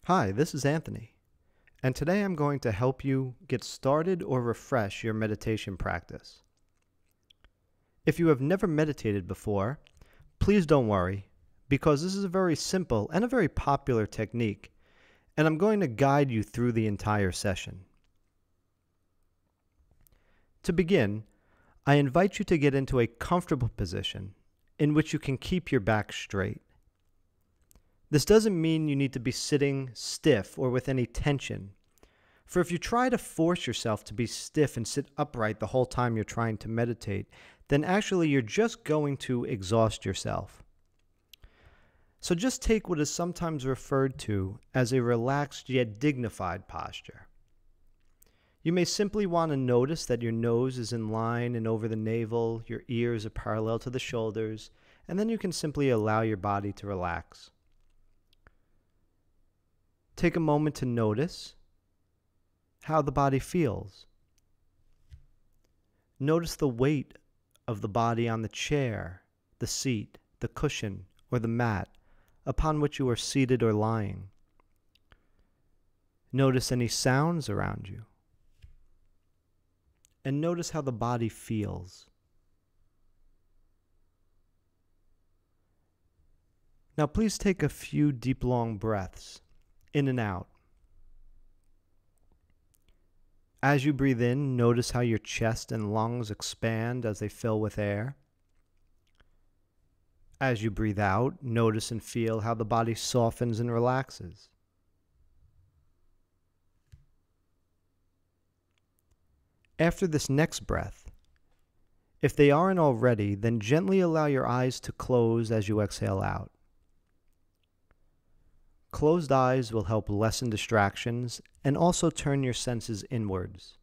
Hi, this is Anthony, and today I'm going to help you get started or refresh your meditation practice. If you have never meditated before, please don't worry, because this is a very simple and a very popular technique, and I'm going to guide you through the entire session. To begin, I invite you to get into a comfortable position in which you can keep your back straight. This doesn't mean you need to be sitting stiff or with any tension. For if you try to force yourself to be stiff and sit upright the whole time you're trying to meditate, then actually you're just going to exhaust yourself. So just take what is sometimes referred to as a relaxed yet dignified posture. You may simply want to notice that your nose is in line and over the navel, your ears are parallel to the shoulders, and then you can simply allow your body to relax. Take a moment to notice how the body feels. Notice the weight of the body on the chair, the seat, the cushion, or the mat upon which you are seated or lying. Notice any sounds around you. And notice how the body feels. Now please take a few deep, long breaths, in and out. As you breathe in, notice how your chest and lungs expand as they fill with air. As you breathe out, notice and feel how the body softens and relaxes. After this next breath, if they aren't already, then gently allow your eyes to close as you exhale out. Closed eyes will help lessen distractions and also turn your senses inwards.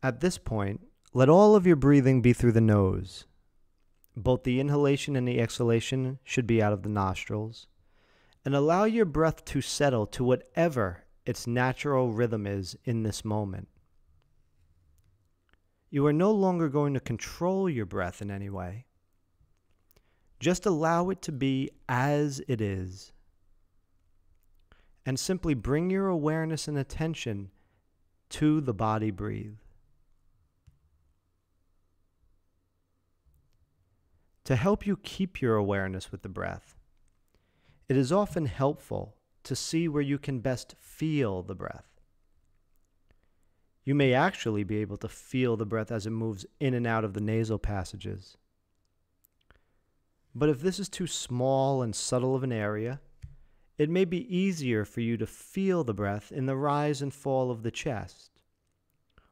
At this point, let all of your breathing be through the nose. Both the inhalation and the exhalation should be out of the nostrils. And allow your breath to settle to whatever its natural rhythm is in this moment. You are no longer going to control your breath in any way. Just allow it to be as it is. And simply bring your awareness and attention to the body breathe. To help you keep your awareness with the breath, it is often helpful to see where you can best feel the breath. You may actually be able to feel the breath as it moves in and out of the nasal passages. But if this is too small and subtle of an area, it may be easier for you to feel the breath in the rise and fall of the chest,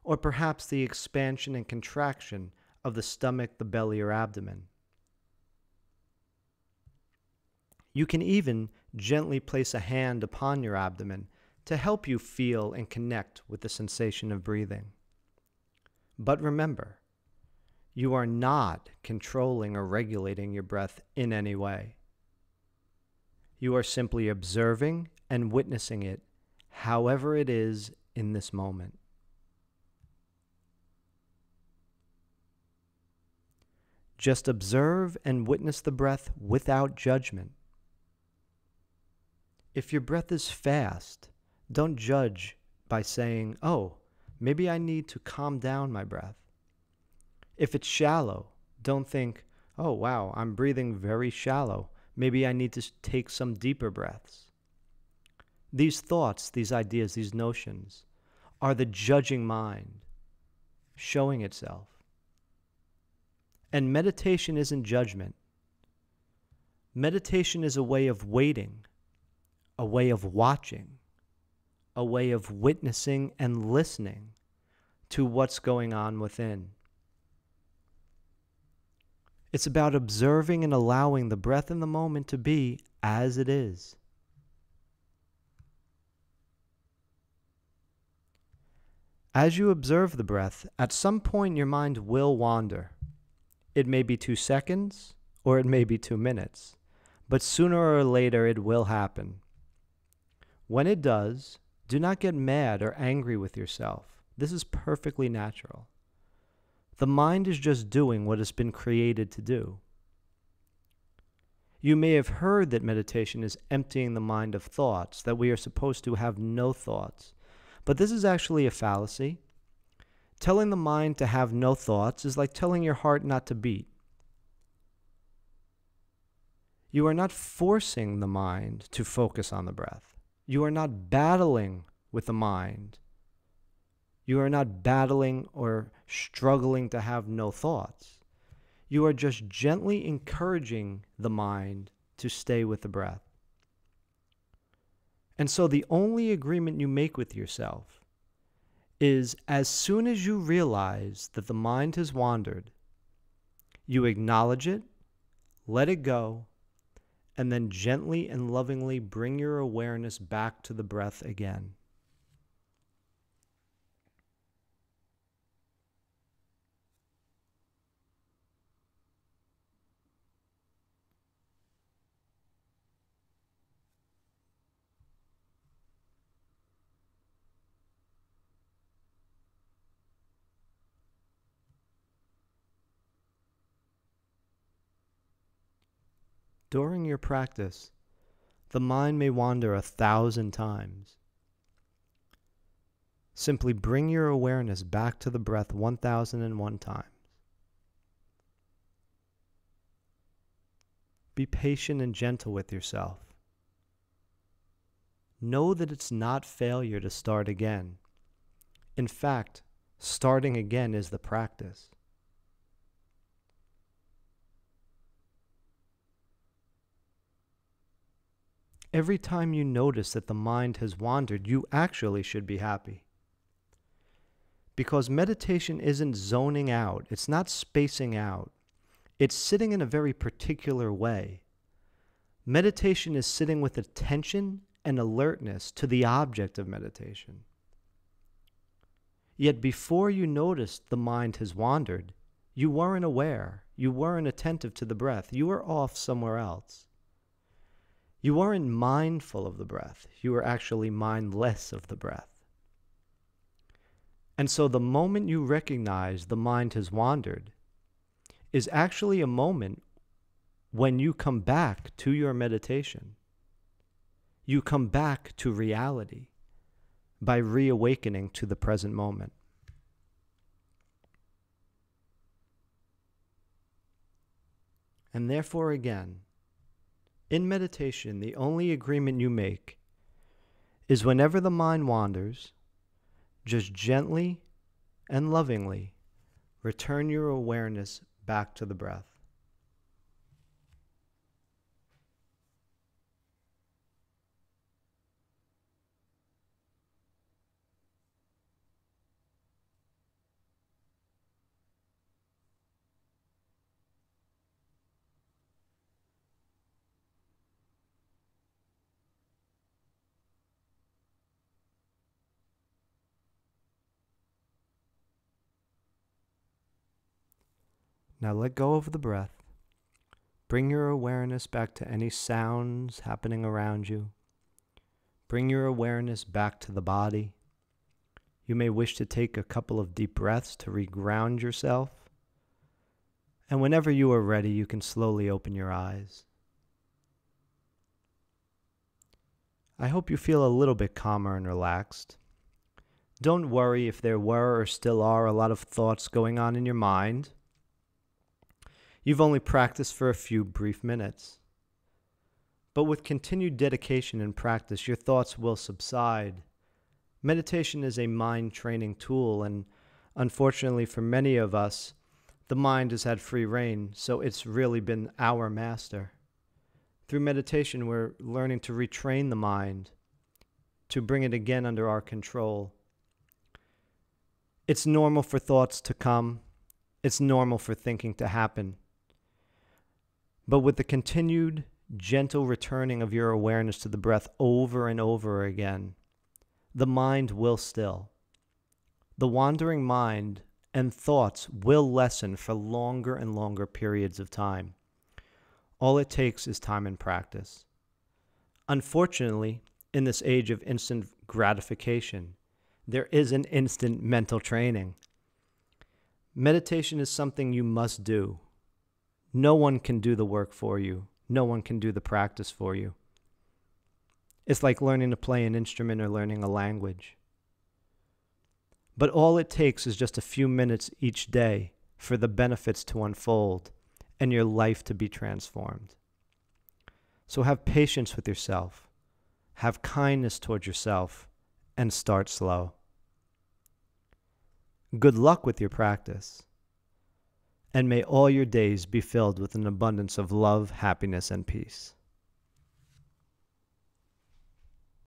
or perhaps the expansion and contraction of the stomach, the belly, or abdomen. You can even gently place a hand upon your abdomen to help you feel and connect with the sensation of breathing. But remember, you are not controlling or regulating your breath in any way. You are simply observing and witnessing it however it is in this moment. Just observe and witness the breath without judgment. If your breath is fast, don't judge by saying, "Oh, maybe I need to calm down my breath." If it's shallow, don't think, "Oh, wow, I'm breathing very shallow. Maybe I need to take some deeper breaths." These thoughts, these ideas, these notions are the judging mind showing itself. And meditation isn't judgment. Meditation is a way of waiting, a way of watching, a way of witnessing and listening to what's going on within. It's about observing and allowing the breath in the moment to be as it is. As you observe the breath, at some point your mind will wander. It may be 2 seconds, or it may be 2 minutes, but sooner or later it will happen. When it does, do not get mad or angry with yourself. This is perfectly natural. The mind is just doing what it's been created to do. You may have heard that meditation is emptying the mind of thoughts, that we are supposed to have no thoughts. But this is actually a fallacy. Telling the mind to have no thoughts is like telling your heart not to beat. You are not forcing the mind to focus on the breath. You are not battling with the mind. You are not battling or struggling to have no thoughts. You are just gently encouraging the mind to stay with the breath. And so the only agreement you make with yourself is, as soon as you realize that the mind has wandered, you acknowledge it, let it go, and then gently and lovingly bring your awareness back to the breath again. During your practice, the mind may wander 1,000 times. Simply bring your awareness back to the breath 1,001 times. Be patient and gentle with yourself. Know that it's not failure to start again. In fact, starting again is the practice. Every time you notice that the mind has wandered, you actually should be happy. Because meditation isn't zoning out. It's not spacing out. It's sitting in a very particular way. Meditation is sitting with attention and alertness to the object of meditation. Yet before you noticed the mind has wandered, you weren't aware. You weren't attentive to the breath. You were off somewhere else. You weren't mindful of the breath. You were actually mindless of the breath. And so the moment you recognize the mind has wandered is actually a moment when you come back to your meditation. You come back to reality by reawakening to the present moment. And therefore, again, in meditation, the only agreement you make is whenever the mind wanders, just gently and lovingly return your awareness back to the breath. Now let go of the breath. Bring your awareness back to any sounds happening around you. Bring your awareness back to the body. You may wish to take a couple of deep breaths to reground yourself. And whenever you are ready, you can slowly open your eyes. I hope you feel a little bit calmer and relaxed. Don't worry if there were or still are a lot of thoughts going on in your mind. You've only practiced for a few brief minutes. But with continued dedication and practice, your thoughts will subside. Meditation is a mind training tool, and unfortunately for many of us, the mind has had free rein, so it's really been our master. Through meditation, we're learning to retrain the mind, to bring it again under our control. It's normal for thoughts to come. It's normal for thinking to happen. But with the continued gentle returning of your awareness to the breath over and over again, the mind will still. The wandering mind and thoughts will lessen for longer and longer periods of time. All it takes is time and practice. Unfortunately, in this age of instant gratification, there isn't instant mental training. Meditation is something you must do. No one can do the work for you. No one can do the practice for you. It's like learning to play an instrument or learning a language. But all it takes is just a few minutes each day for the benefits to unfold and your life to be transformed. So have patience with yourself, have kindness towards yourself, and start slow. Good luck with your practice, and may all your days be filled with an abundance of love, happiness, and peace.